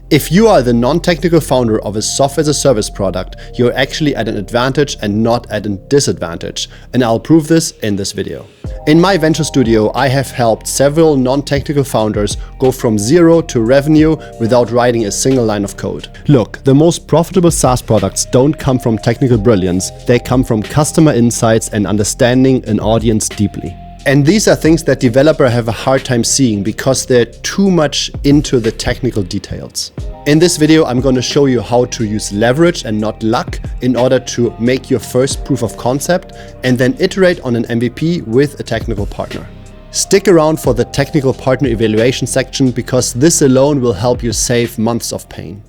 If you are the non-technical founder of a software as a service product, you're actually at an advantage and not at a disadvantage. And I'll prove this in this video. In my venture studio, I have helped several non-technical founders go from zero to revenue without writing a single line of code. Look, the most profitable SaaS products don't come from technical brilliance. They come from customer insights and understanding an audience deeply. And these are things that developers have a hard time seeing because they're too much into the technical details. In this video, I'm going to show you how to use leverage and not luck in order to make your first proof of concept and then iterate on an MVP with a technical partner. Stick around for the technical partner evaluation section because this alone will help you save months of pain.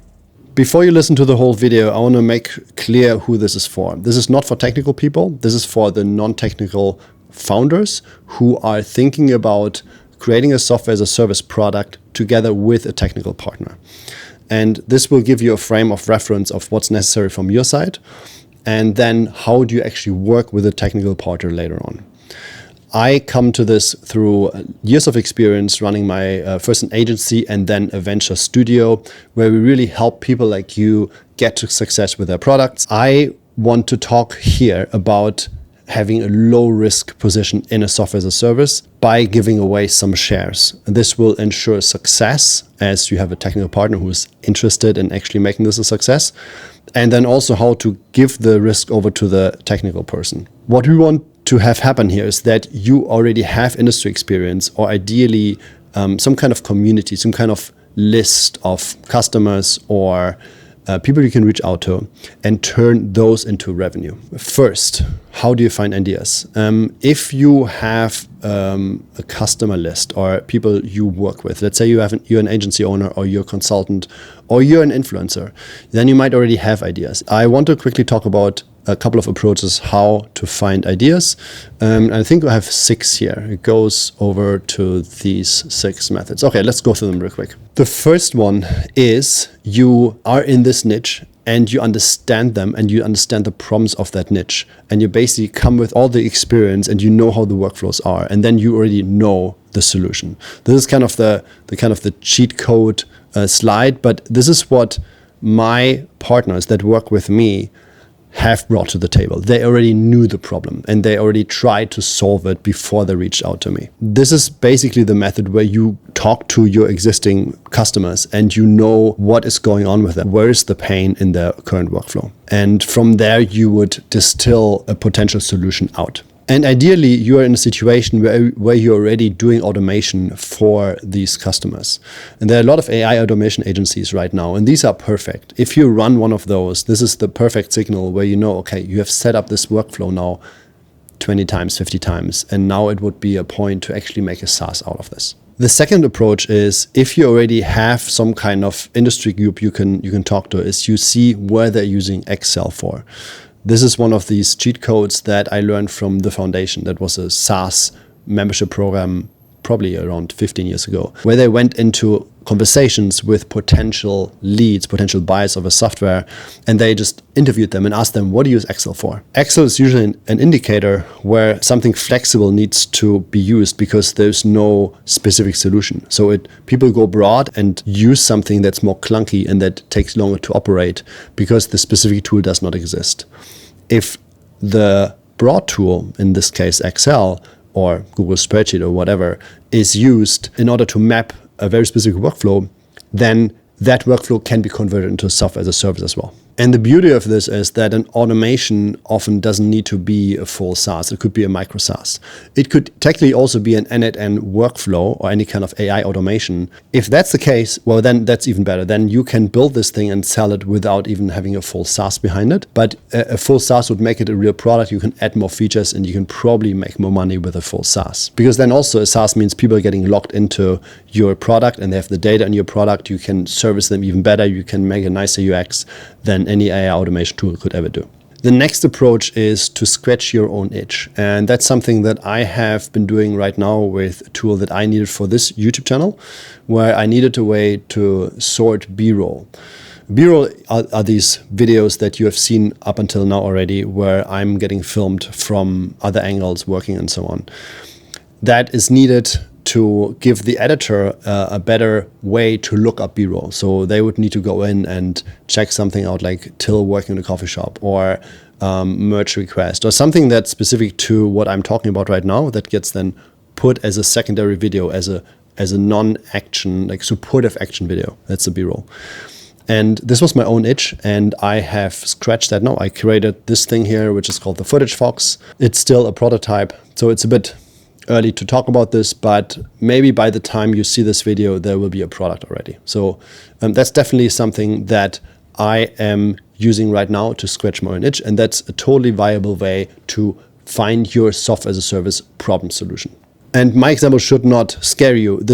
Before you listen to the whole video, I want to make clear who this is for. This is not for technical people. This is for the non-technical founders who are thinking about creating a software as a service product together with a technical partner. And this will give you a frame of reference of what's necessary from your side. And then how do you actually work with a technical partner later on? I come to this through years of experience running my first an agency and then a venture studio where we really help people like you get to success with their products. I want to talk here about having a low risk position in a software as a service by giving away some shares. This will ensure success as you have a technical partner who is interested in actually making this a success. And then also how to give the risk over to the technical person. What we want to have happen here is that you already have industry experience or ideally some kind of community, some kind of list of customers or people you can reach out to and turn those into revenue. First, how do you find ideas? If you have a customer list or people you work with, let's say you're an agency owner or you're a consultant or you're an influencer, then you might already have ideas. I want to quickly talk about a couple of approaches how to find ideas. I think I have 6 here. It goes over to these 6 methods. Okay, let's go through them real quick. The first one is you are in this niche and you understand them and you understand the problems of that niche. And you basically come with all the experience and you know how the workflows are. And then you already know the solution. This is kind of the cheat code slide, but this is what my partners that work with me have brought to the table. They already knew the problem and they already tried to solve it before they reached out to me. This is basically the method where you talk to your existing customers and you know what is going on with them. Where is the pain in their current workflow? And from there, you would distill a potential solution out. And ideally, you are in a situation where you're already doing automation for these customers. And there are a lot of AI automation agencies right now, and these are perfect. If you run one of those, this is the perfect signal where you know, okay, you have set up this workflow now 20 times, 50 times, and now it would be a point to actually make a SaaS out of this. The second approach is if you already have some kind of industry group you can talk to, is you see where they're using Excel for. This is one of these cheat codes that I learned from the foundation. That was a SaaS membership program probably around 15 years ago, where they went into conversations with potential leads, potential buyers of a software, and they just interviewed them and asked them, what do you use Excel for? Excel is usually an indicator where something flexible needs to be used because there's no specific solution. So people go broad and use something that's more clunky and that takes longer to operate because the specific tool does not exist. If the broad tool, in this case Excel or Google Spreadsheet or whatever, is used in order to map a very specific workflow, then that workflow can be converted into software as a service as well. And the beauty of this is that an automation often doesn't need to be a full SaaS. It could be a micro SaaS. It could technically also be an end-to-end workflow or any kind of AI automation. If that's the case, well, then that's even better. Then you can build this thing and sell it without even having a full SaaS behind it. But a full SaaS would make it a real product. You can add more features and you can probably make more money with a full SaaS. Because then also a SaaS means people are getting locked into your product and they have the data in your product. You can service them even better. You can make a nicer UX than any AI automation tool could ever do. The next approach is to scratch your own itch. And that's something that I have been doing right now with a tool that I needed for this YouTube channel, where I needed a way to sort B-roll. B-roll are these videos that you have seen up until now already, where I'm getting filmed from other angles, working and so on. That is needed to give the editor a better way to look up B-roll. So they would need to go in and check something out like Till working in a coffee shop, or merge request, or something that's specific to what I'm talking about right now, that gets then put as a secondary video, as a non-action, like supportive action video. That's the B-roll. And this was my own itch, and I have scratched that now. I created this thing here, which is called the Footage Fox. It's still a prototype, so it's a bit early to talk about this, but maybe by the time you see this video, there will be a product already. So that's definitely something that I am using right now to scratch my own itch, and that's a totally viable way to find your software as a service problem solution. And my example should not scare you.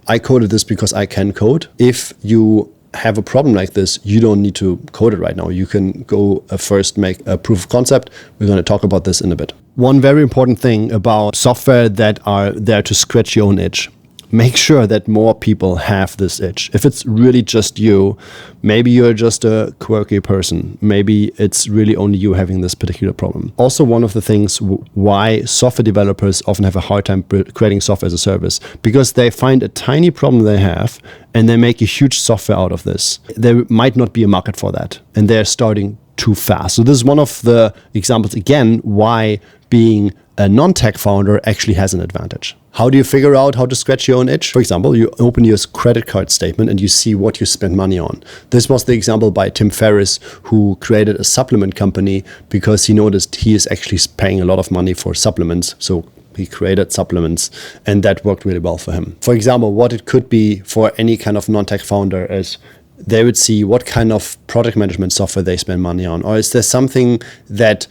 I coded this because I can code. If you have a problem like this, you don't need to code it right now. You can go first make a proof of concept. We're going to talk about this in a bit. One very important thing about software that are there to scratch your own itch: make sure that more people have this itch. If it's really just you, maybe you're just a quirky person. Maybe it's really only you having this particular problem. Also, one of the things why software developers often have a hard time creating software as a service, because they find a tiny problem they have and they make a huge software out of this. There might not be a market for that, and they're starting too fast. So this is one of the examples, again, why being a non-tech founder actually has an advantage. How do you figure out how to scratch your own itch? For example, you open your credit card statement and you see what you spend money on. This was the example by Tim Ferriss, who created a supplement company because he noticed he is actually paying a lot of money for supplements. So he created supplements, and that worked really well for him. For example, what it could be for any kind of non-tech founder is they would see what kind of product management software they spend money on, or is there something that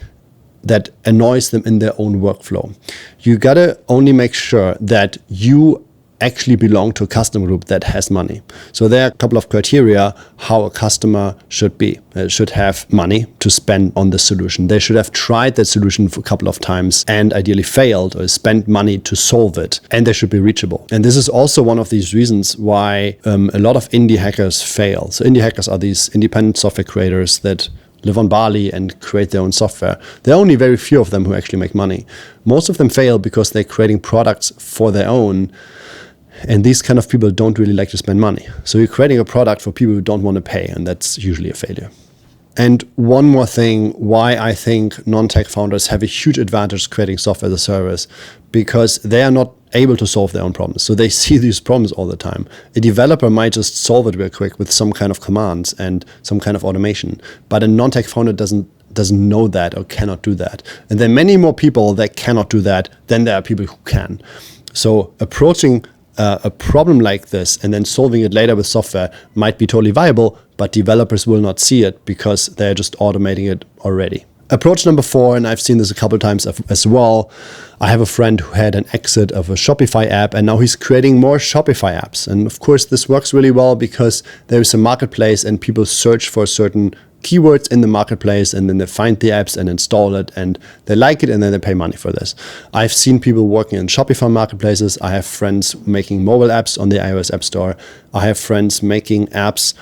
annoys them in their own workflow. You gotta only make sure that you actually belong to a customer group that has money. So there are a couple of criteria how a customer should be. They should have money to spend on the solution. They should have tried that solution for a couple of times and ideally failed, or spent money to solve it. And they should be reachable. And this is also one of these reasons why a lot of indie hackers fail. So indie hackers are these independent software creators that live on Bali and create their own software. There are only very few of them who actually make money. Most of them fail because they're creating products for their own, and these kind of people don't really like to spend money. So you're creating a product for people who don't want to pay, and that's usually a failure. And one more thing why I think non-tech founders have a huge advantage creating software as a service, because they are not able to solve their own problems. So they see these problems all the time. A developer might just solve it real quick with some kind of commands and some kind of automation, but a non-tech founder doesn't know that or cannot do that. And there are many more people that cannot do that than there are people who can. So approaching a problem like this and then solving it later with software might be totally viable, but developers will not see it because they're just automating it already. Approach number 4, and I've seen this a couple of times as well. I have a friend who had an exit of a Shopify app, and now he's creating more Shopify apps. And of course, this works really well because there is a marketplace and people search for certain keywords in the marketplace, and then they find the apps and install it, and they like it, and then they pay money for this. I've seen people working in Shopify marketplaces. I have friends making mobile apps on the iOS App Store. I have friends making apps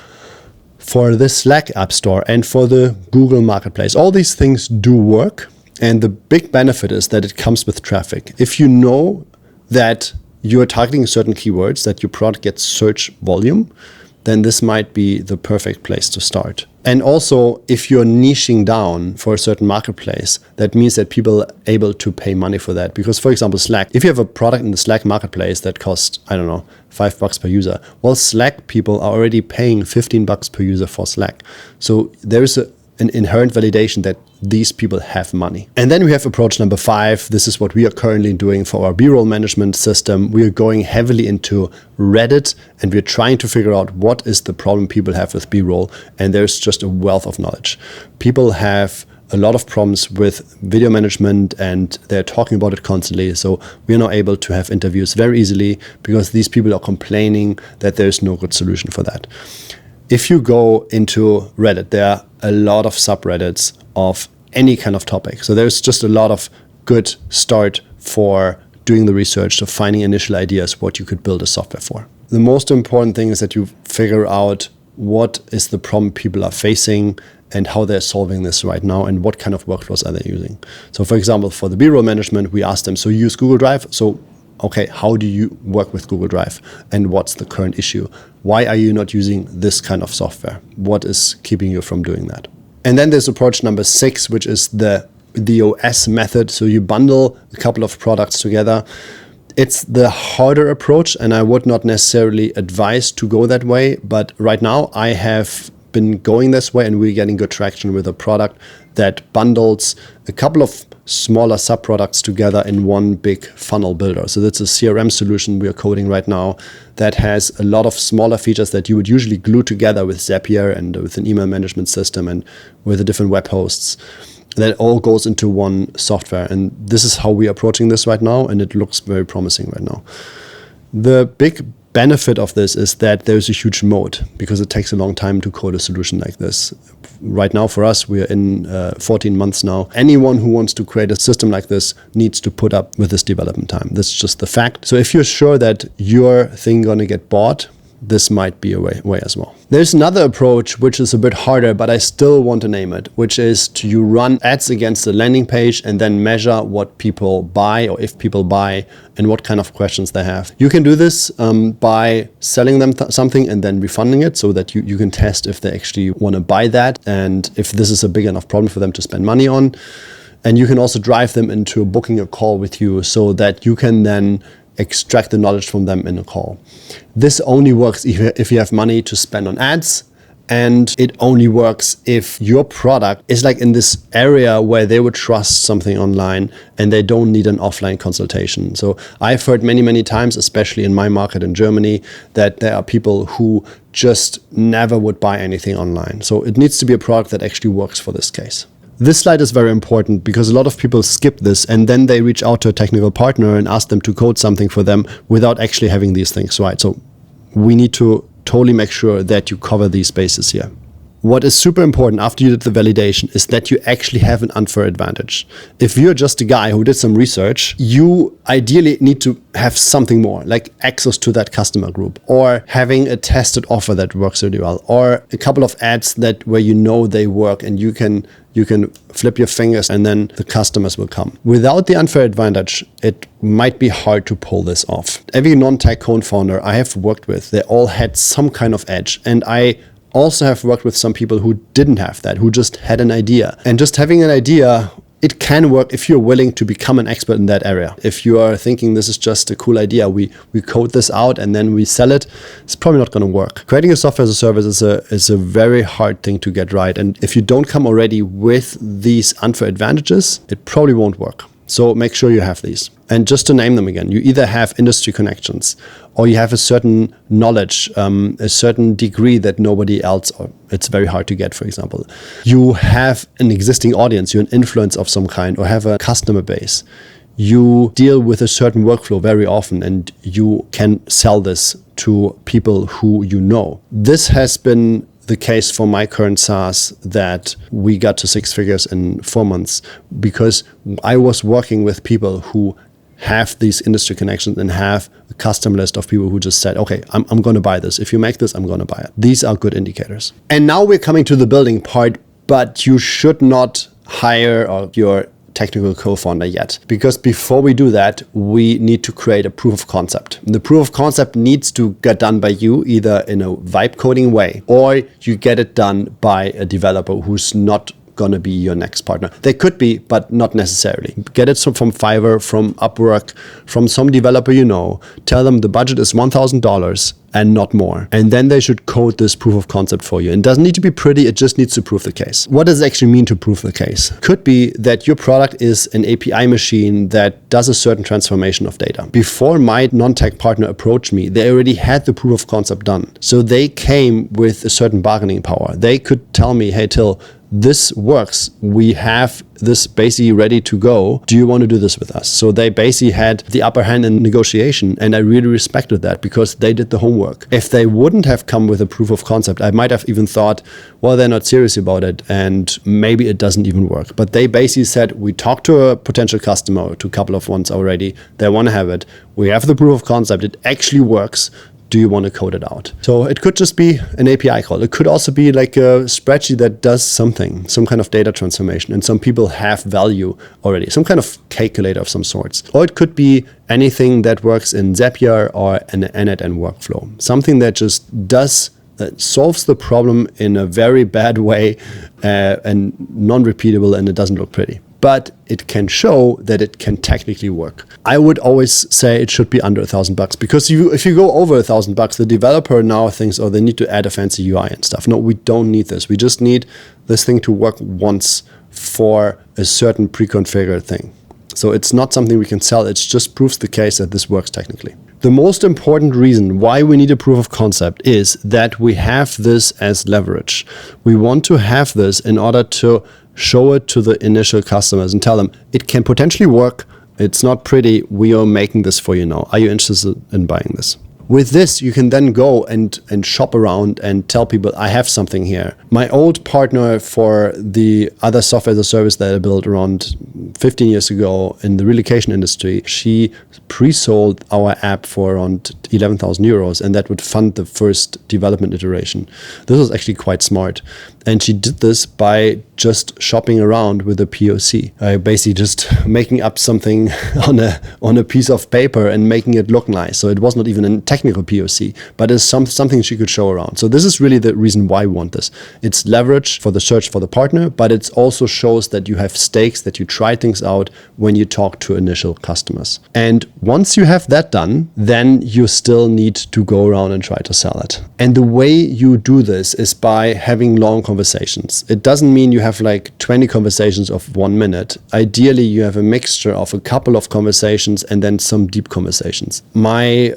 for the Slack App Store and for the Google Marketplace. All these things do work, and the big benefit is that it comes with traffic. If you know that you are targeting certain keywords, that your product gets search volume, then this might be the perfect place to start. And also, if you're niching down for a certain marketplace, that means that people are able to pay money for that. Because, for example, Slack, if you have a product in the Slack marketplace that costs, I don't know, $5 per user, well, Slack people are already paying $15 per user for Slack. So there is an inherent validation that these people have money. And then we have approach number 5. This is what we are currently doing for our B-roll management system. We are going heavily into Reddit, and we're trying to figure out what is the problem people have with B-roll. And there's just a wealth of knowledge. People have a lot of problems with video management, and they're talking about it constantly. So we're now able to have interviews very easily because these people are complaining that there's no good solution for that. If you go into Reddit, there are a lot of subreddits of any kind of topic. So there's just a lot of good start for doing the research, to finding initial ideas what you could build a software for. The most important thing is that you figure out what is the problem people are facing and how they're solving this right now and what kind of workflows are they using. So for example, for the B-roll management, we asked them, so you use Google Drive? So okay, how do you work with Google Drive and what's the current issue? Why are you not using this kind of software? What is keeping you from doing that? And then there's approach number 6, which is the OS method. So you bundle a couple of products together. It's the harder approach, and I would not necessarily advise to go that way. But right now I have been going this way, and we're getting good traction with a product that bundles a couple of smaller sub-products together in one big funnel builder. So that's a CRM solution we are coding right now that has a lot of smaller features that you would usually glue together with Zapier and with an email management system and with the different web hosts. That all goes into one software. And this is how we're approaching this right now, and it looks very promising right now. The big benefit of this is that there's a huge moat because it takes a long time to code a solution like this. Right now for us, we're in 14 months now. Anyone who wants to create a system like this needs to put up with this development time. That's just the fact. So if you're sure that your thing gonna get bought, this might be a way as well. There's another approach which is a bit harder, but I still want to name it, which is to run ads against the landing page and then measure what people buy or if people buy and what kind of questions they have. You can do this by selling them something and then refunding it so that you can test if they actually want to buy that and if this is a big enough problem for them to spend money on. And you can also drive them into booking a call with you so that you can then extract the knowledge from them in a call. This only works if you have money to spend on ads, and it only works if your product is like in this area where they would trust something online and they don't need an offline consultation. So I've heard many times, especially in my market in Germany, that there are people who just never would buy anything online. So it needs to be a product that actually works for this case. This slide is very important because a lot of people skip this and then they reach out to a technical partner and ask them to code something for them without actually having these things right. So we need to totally make sure that you cover these bases here. What is super important after you did the validation is that you actually have an unfair advantage. If you're just a guy who did some research, you ideally need to have something more, like access to that customer group, or having a tested offer that works really well, or a couple of ads that where you know they work and you can flip your fingers and then the customers will come. Without the unfair advantage, it might be hard to pull this off. Every non-tech co-founder I have worked with, they all had some kind of edge, and I also have worked with some people who didn't have that, who just had an idea. And just having an idea, it can work if you're willing to become an expert in that area. If you are thinking this is just a cool idea, we code this out and then we sell it, it's probably not going to work. Creating a software as a service is a very hard thing to get right. And if you don't come already with these unfair advantages, it probably won't work. So make sure you have these. And just to name them again, you either have industry connections or you have a certain knowledge, a certain degree that nobody else, or it's very hard to get, for example. You have an existing audience, you're an influence of some kind, or have a customer base. You deal with a certain workflow very often and you can sell this to people who you know. This has been the case for my current SaaS that we got to 6 figures in 4 months because I was working with people who have these industry connections and have a customer list of people who just said, okay, I'm going to buy this. If you make this, I'm going to buy it. These are good indicators. And now we're coming to the building part, but you should not hire your technical co-founder yet, because before we do that, we need to create a proof of concept. The proof of concept needs to get done by you either in a vibe coding way, or you get it done by a developer who's not gonna be your next partner. They could be, but not necessarily. Get it from Fiverr, from Upwork, from some developer you know. Tell them the budget is $1,000 and not more. And then they should code this proof of concept for you. It doesn't need to be pretty, it just needs to prove the case. What does it actually mean to prove the case? Could be that your product is an API machine that does a certain transformation of data. Before my non-tech partner approached me, they already had the proof of concept done. So they came with a certain bargaining power. They could tell me, hey Till, this works. We have this basically ready to go. Do you want to do this with us? So they basically had the upper hand in negotiation, and I really respected that because they did the homework. If they wouldn't have come with a proof of concept, I might have even thought, well, they're not serious about it and maybe it doesn't even work. But they basically said, we talked to a potential customer, to a couple of ones already. They want to have it. We have the proof of concept. It actually works. do you want to code it out? So it could just be an API call. It could also be like a spreadsheet that does something, some kind of data transformation, and some people have value already, some kind of calculator of some sorts. Or it could be anything that works in Zapier or an end-to-end workflow, something that just does solves the problem in a very bad way and non-repeatable, and it doesn't look pretty. But it can show that it can technically work. I would always say it should be under $1,000 because if you go over $1,000, the developer now thinks, oh, they need to add a fancy UI and stuff. No, we don't need this. We just need this thing to work once for a certain pre-configured thing. So it's not something we can sell. It just proves the case that this works technically. The most important reason why we need a proof of concept is that we have this as leverage. We want to have this in order to show it to the initial customers and tell them it can potentially work. It's not pretty. We are making this for you now. Are you interested in buying this? With this, you can then go and shop around and tell people, I have something here. My old partner for the other software as a service that I built around 15 years ago in the relocation industry, she pre-sold our app for around 11,000 euros, and that would fund the first development iteration. This was actually quite smart. And she did this by just shopping around with a POC, basically just making up something on a piece of paper and making it look nice. So it was not even a technical POC, but it's something she could show around. So this is really the reason why we want this. It's leverage for the search for the partner, but it also shows that you have stakes, that you try things out when you talk to initial customers. And once you have that done, then you still need to go around and try to sell it. And the way you do this is by having long conversations. It doesn't mean you have like 20 conversations of 1 minute. Ideally, you have a mixture of a couple of conversations and then some deep conversations. My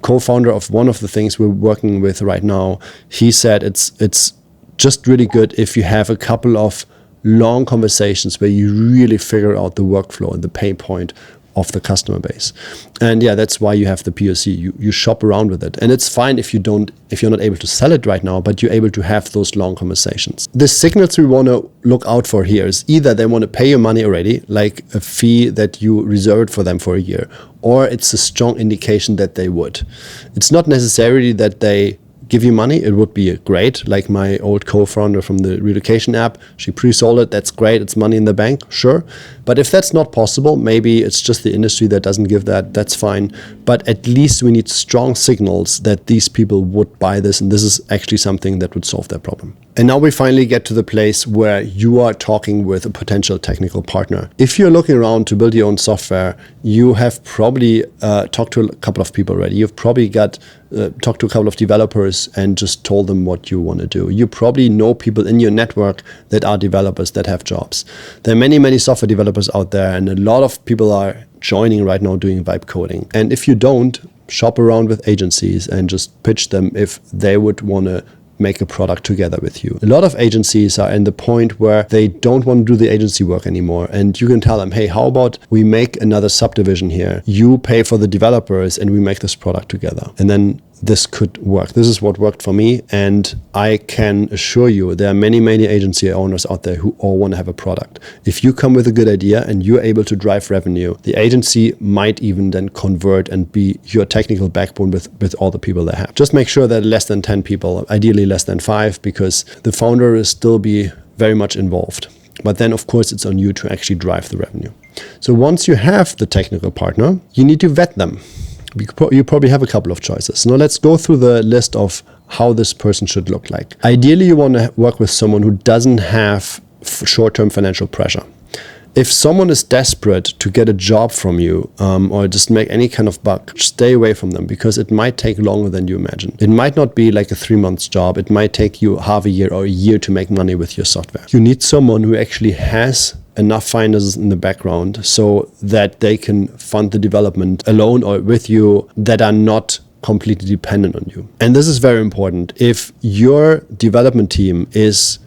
co-founder of one of the things we're working with right now, he said it's just really good if you have a couple of long conversations where you really figure out the workflow and the pain point of the customer base. And yeah, that's why you have the POC. You shop around with it. And it's fine if you're not able to sell it right now, but you're able to have those long conversations. The signals we want to look out for here is either they want to pay your money already, like a fee that you reserved for them for a year, or it's a strong indication that they would. It's not necessarily that they give you money. It would be great, like my old co-founder from the relocation app. She pre-sold it. That's great. It's money in the bank, sure. But if that's not possible, maybe it's just the industry that doesn't give that. That's fine. But at least we need strong signals that these people would buy this, and this is actually something that would solve their problem. And now we finally get to the place where you are talking with a potential technical partner. If you're looking around to build your own software, you have probably talked to a couple of people already. You've probably talked to a couple of developers and just told them what you want to do. You probably know people in your network that are developers that have jobs. There are many, many software developers out there, and a lot of people are joining right now doing vibe coding. And if you don't, shop around with agencies and just pitch them if they would want to make a product together with you. A lot of agencies are in the point where they don't want to do the agency work anymore. And you can tell them, hey, how about we make another subdivision here? You pay for the developers and we make this product together. And then this could work. This is what worked for me. And I can assure you there are many, many agency owners out there who all want to have a product. If you come with a good idea and you're able to drive revenue, the agency might even then convert and be your technical backbone with all the people they have. Just make sure that less than 10 people, ideally less than 5, because the founder will still be very much involved. But then, of course, it's on you to actually drive the revenue. So once you have the technical partner, you need to vet them. You probably have a couple of choices. Now let's go through the list of how this person should look like. Ideally, you want to work with someone who doesn't have short-term financial pressure. If someone is desperate to get a job from you or just make any kind of buck, stay away from them because it might take longer than you imagine. It might not be like a 3-month job. It might take you half a year or a year to make money with your software. You need someone who actually has enough finances in the background so that they can fund the development alone or with you that are not completely dependent on you. And this is very important. If your development team is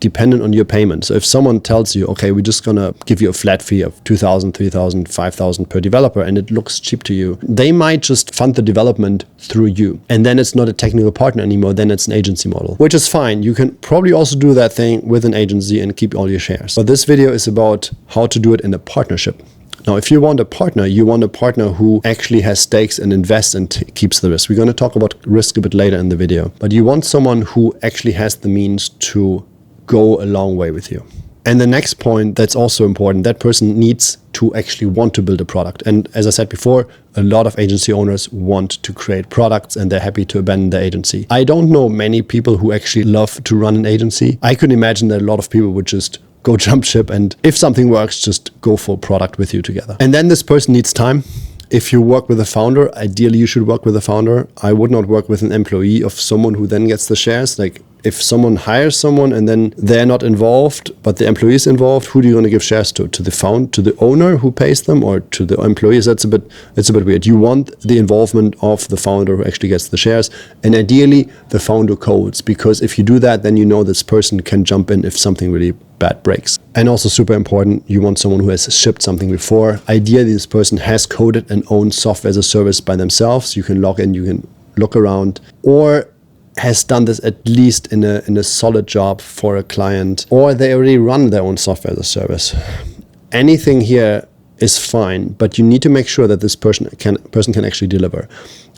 dependent on your payment. So if someone tells you, okay, we're just going to give you a flat fee of 2,000, 3,000, 5,000 per developer, and it looks cheap to you, they might just fund the development through you. And then it's not a technical partner anymore. Then it's an agency model, which is fine. You can probably also do that thing with an agency and keep all your shares. But this video is about how to do it in a partnership. Now, if you want a partner who actually has stakes and invests and keeps the risk. We're going to talk about risk a bit later in the video. But you want someone who actually has the means to go a long way with you. And the next point that's also important, that person needs to actually want to build a product. And as I said before, a lot of agency owners want to create products and they're happy to abandon their agency. I don't know many people who actually love to run an agency. I could imagine that a lot of people would just go jump ship, and if something works, just go for a product with you together. And then this person needs time. If you work with a founder, ideally you should work with a founder. I would not work with an employee of someone who then gets the shares. Like, if someone hires someone and then they're not involved, but the employee is involved, who do you want to give shares to? To the owner who pays them, or to the employees? It's a bit weird. You want the involvement of the founder who actually gets the shares, and ideally the founder codes, because if you do that, then you know this person can jump in if something really bad breaks. And also super important, you want someone who has shipped something before. Ideally, this person has coded and owned software as a service by themselves. You can log in, you can look around, or has done this at least in a solid job for a client, or they already run their own software as a service. Anything here is fine, but you need to make sure that this person can actually deliver.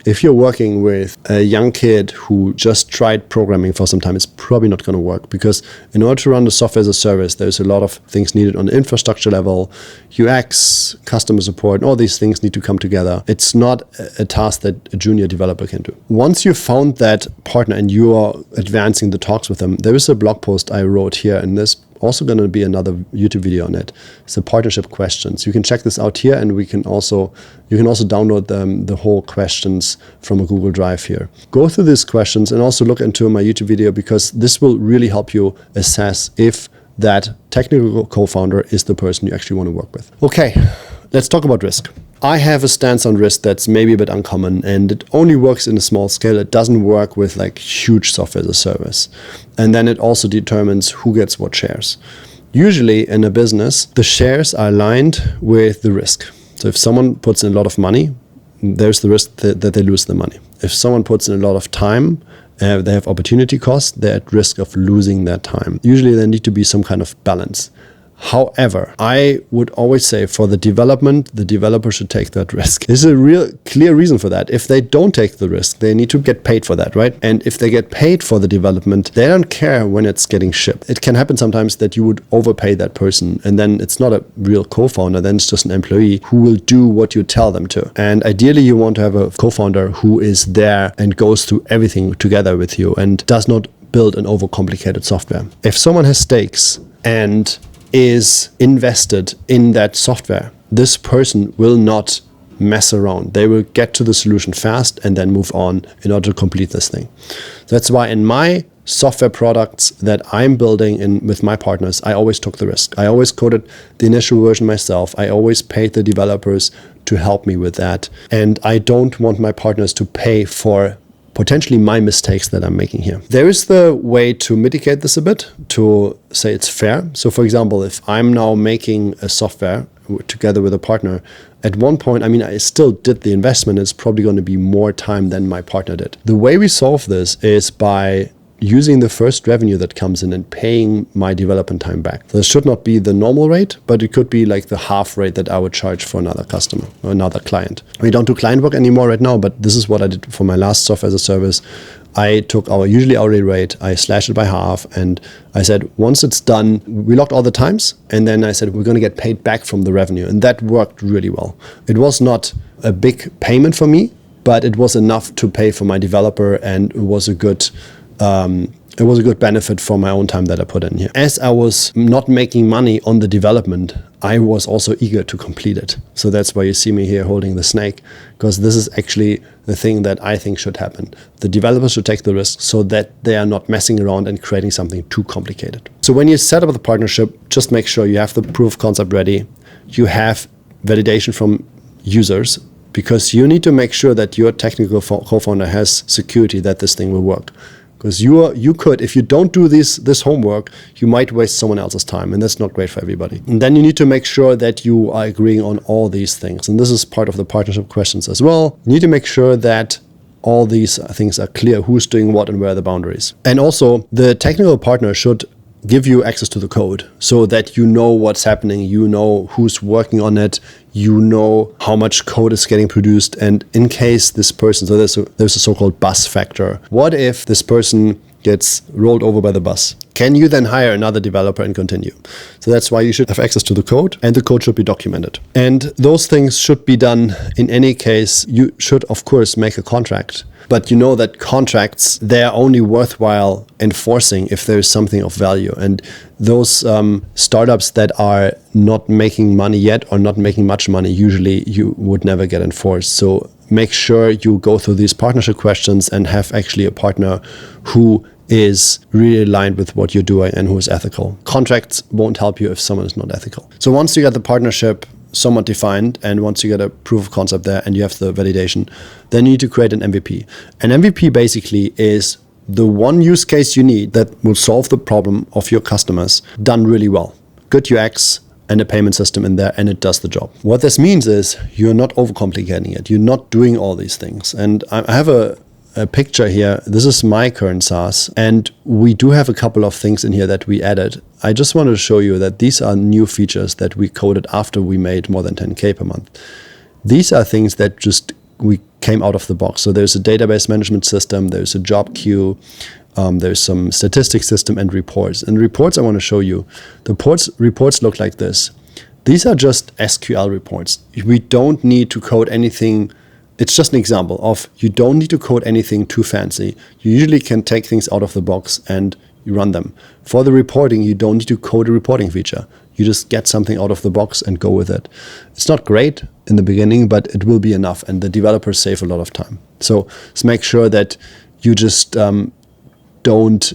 If you're working with a young kid who just tried programming for some time, it's probably not going to work, because in order to run the software as a service, there's a lot of things needed on the infrastructure level, UX, customer support, all these things need to come together. It's not a task that a junior developer can do. Once you've found that partner and you are advancing the talks with them, there is a blog post I wrote here, and this also going to be another YouTube video on it. It's the partnership questions. You can check this out here, and you can also download the whole questions from a Google Drive here. Go through these questions and also look into my YouTube video, because this will really help you assess if that technical co-founder is the person you actually want to work with. Okay, let's talk about risk. I have a stance on risk that's maybe a bit uncommon, and it only works in a small scale. It doesn't work with like huge software as a service. And then it also determines who gets what shares. Usually in a business, the shares are aligned with the risk. So if someone puts in a lot of money, there's the risk that they lose the money. If someone puts in a lot of time, they have opportunity cost, they're at risk of losing their time. Usually there need to be some kind of balance. However, I would always say for the development, the developer should take that risk. There's a real clear reason for that. If they don't take the risk, they need to get paid for that, right? And if they get paid for the development, they don't care when it's getting shipped. It can happen sometimes that you would overpay that person, and then it's not a real co-founder, then it's just an employee who will do what you tell them to. And ideally, you want to have a co-founder who is there and goes through everything together with you and does not build an overcomplicated software. If someone has stakes and is invested in that software, this person will not mess around. They will get to the solution fast and then move on in order to complete this thing. That's why in my software products that I'm building with my partners, I always took the risk. I always coded the initial version myself. I always paid the developers to help me with that. And I don't want my partners to pay for potentially my mistakes that I'm making here. There is the way to mitigate this a bit, to say it's fair. So for example, if I'm now making a software together with a partner, at one point, I still did the investment. It's probably going to be more time than my partner did. The way we solve this is by using the first revenue that comes in and paying my development time back. This should not be the normal rate, but it could be like the half rate that I would charge for another customer or another client. We don't do client work anymore right now, but this is what I did for my last software as a service. I took our usually hourly rate, I slashed it by half, and I said, once it's done, we locked all the times, and then I said, we're going to get paid back from the revenue. And that worked really well. It was not a big payment for me, but it was enough to pay for my developer, and it was a good benefit for my own time that I put in here. As I was not making money on the development, I was also eager to complete it. So that's why you see me here holding the snake, because this is actually the thing that I think should happen. The developers should take the risk so that they are not messing around and creating something too complicated. So when you set up the partnership, just make sure you have the proof of concept ready. You have validation from users, because you need to make sure that your technical co-founder has security that this thing will work. Because you could, if you don't do this homework, you might waste someone else's time, and that's not great for everybody. And then you need to make sure that you are agreeing on all these things. And this is part of the partnership questions as well. You need to make sure that all these things are clear, who's doing what and where are the boundaries. And also, the technical partner should give you access to the code so that you know what's happening, you know who's working on it, you know how much code is getting produced, and in case this person, so there's a so-called bus factor. What if this person gets rolled over by the bus? Can you then hire another developer and continue? So that's why you should have access to the code, and the code should be documented. And those things should be done in any case. You should, of course, make a contract. But you know that contracts, they are only worthwhile enforcing if there is something of value. And those startups that are not making money yet or not making much money, usually you would never get enforced. So make sure you go through these partnership questions and have actually a partner who is really aligned with what you're doing and who is ethical. Contracts won't help you if someone is not ethical. So once you get the partnership somewhat defined, and once you get a proof of concept there and you have the validation, then you need to create an MVP. An MVP basically is the one use case you need that will solve the problem of your customers done really well. Good UX and a payment system in there, and it does the job. What this means is you're not overcomplicating it. You're not doing all these things. And I have a picture here. This is my current SaaS, and we do have a couple of things in here that we added. I just wanted to show you that these are new features that we coded after we made more than 10K per month. These are things that just we came out of the box. So there's a database management system, there's a job queue, there's some statistics system and reports. And reports I want to show you. The reports look like this. These are just SQL reports. We don't need to code anything. It's just an example of you don't need to code anything too fancy. You usually can take things out of the box and you run them. For the reporting, you don't need to code a reporting feature. You just get something out of the box and go with it. It's not great in the beginning, but it will be enough, and the developers save a lot of time. So just make sure that you just don't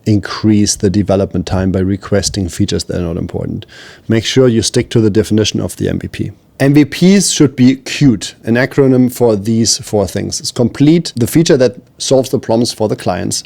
increase the development time by requesting features that are not important. Make sure you stick to the definition of the MVP. MVPs should be cute, an acronym for these four things. It's complete, the feature that solves the problems for the clients,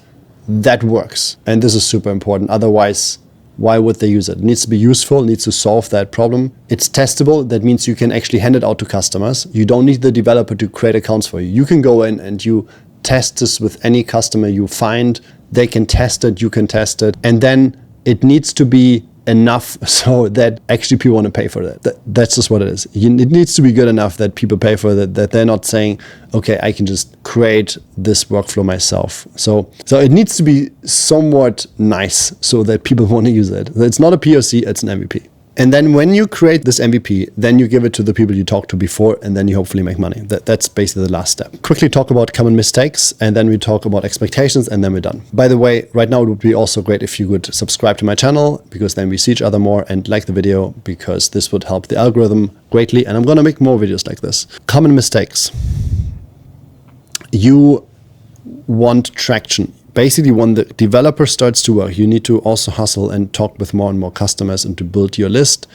that works. And this is super important. Otherwise, why would they use it? It needs to be useful, it needs to solve that problem. It's testable. That means you can actually hand it out to customers. You don't need the developer to create accounts for you. You can go in and you test this with any customer you find. They can test it, you can test it. And then it needs to be enough so that actually people want to pay for that. That's just what it is. It needs to be good enough that people pay for that, that they're not saying, okay, I can just create this workflow myself. So it needs to be somewhat nice so that people want to use it. It's not a POC, it's an MVP. And then when you create this MVP, then you give it to the people you talked to before, and then you hopefully make money. That's basically the last step. Quickly talk about common mistakes, and then we talk about expectations, and then we're done. By the way, right now it would be also great if you could subscribe to my channel, because then we see each other more, and like the video, because this would help the algorithm greatly, and I'm gonna make more videos like this. Common mistakes. You want traction. Basically, when the developer starts to work, you need to also hustle and talk with more and more customers and to build your list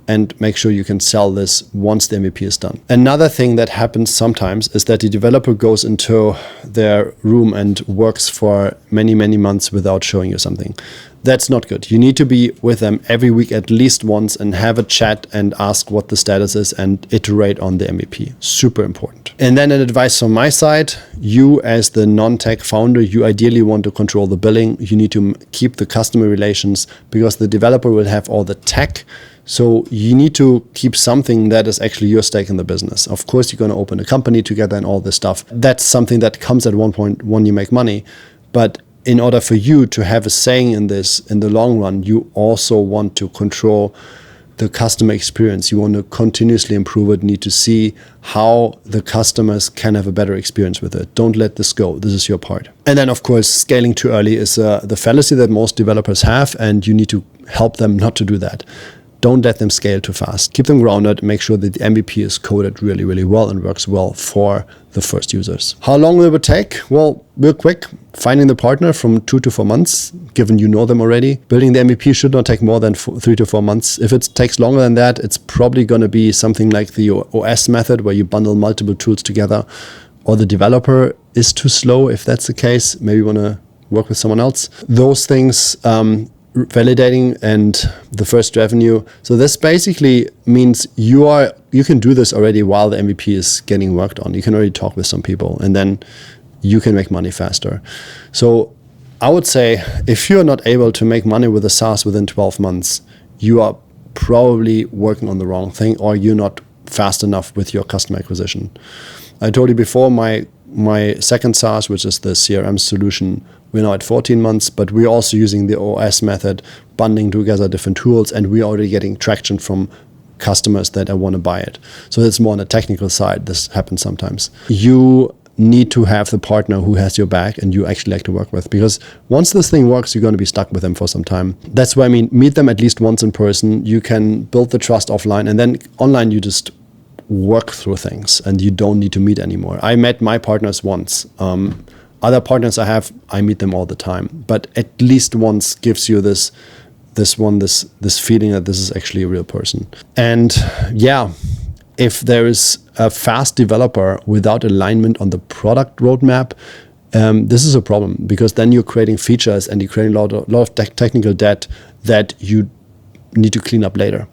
and make sure you can sell this once the MVP is done. Another thing that happens sometimes is that the developer goes into their room and works for many, many months without showing you something. That's not good. You need to be with them every week at least once and have a chat and ask what the status is and iterate on the MVP. Super important. And then an advice from my side, you as the non-tech founder, you ideally want to control the billing. You need to keep the customer relations because the developer will have all the tech. So you need to keep something that is actually your stake in the business. Of course, you're going to open a company together and all this stuff. That's something that comes at one point when you make money. But in order for you to have a saying in this in the long run, you also want to control the customer experience. You want to continuously improve it, need to see how the customers can have a better experience with it. Don't let this go. This is your part. And then, of course, scaling too early is the fallacy that most developers have, and you need to help them not to do that. Don't let them scale too fast. Keep them grounded. Make sure that the MVP is coded really, really well and works well for the first users. How long will it take? Well, real quick. Finding the partner from 2 to 4 months, given you know them already. Building the MVP should not take more than 3 to 4 months. If it takes longer than that, it's probably going to be something like the OS method where you bundle multiple tools together, or the developer is too slow. If that's the case, maybe you want to work with someone else. Those things, validating and the first revenue. So this basically means you can do this already while the MVP is getting worked on. You can already talk with some people and then you can make money faster. So I would say if you're not able to make money with a SaaS within 12 months, you are probably working on the wrong thing, or you're not fast enough with your customer acquisition. I told you before, my second SaaS, which is the CRM solution, we're now at 14 months, but we're also using the OS method, bundling together different tools, and we're already getting traction from customers that want to buy it. So it's more on the technical side. This happens sometimes. You need to have the partner who has your back and you actually like to work with, because once this thing works, you're going to be stuck with them for some time. That's why I mean, meet them at least once in person. You can build the trust offline, and then online you just work through things and you don't need to meet anymore. I met my partners once. Other partners I meet them all the time, but at least once gives you this feeling that this is actually a real person. And yeah, if there is a fast developer without alignment on the product roadmap, this is a problem, because then you're creating features and you're creating a lot of technical debt that you need to clean up later.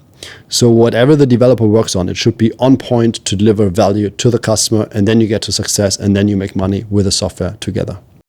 So whatever the developer works on, it should be on point to deliver value to the customer, and then you get to success, and then you make money with the software together.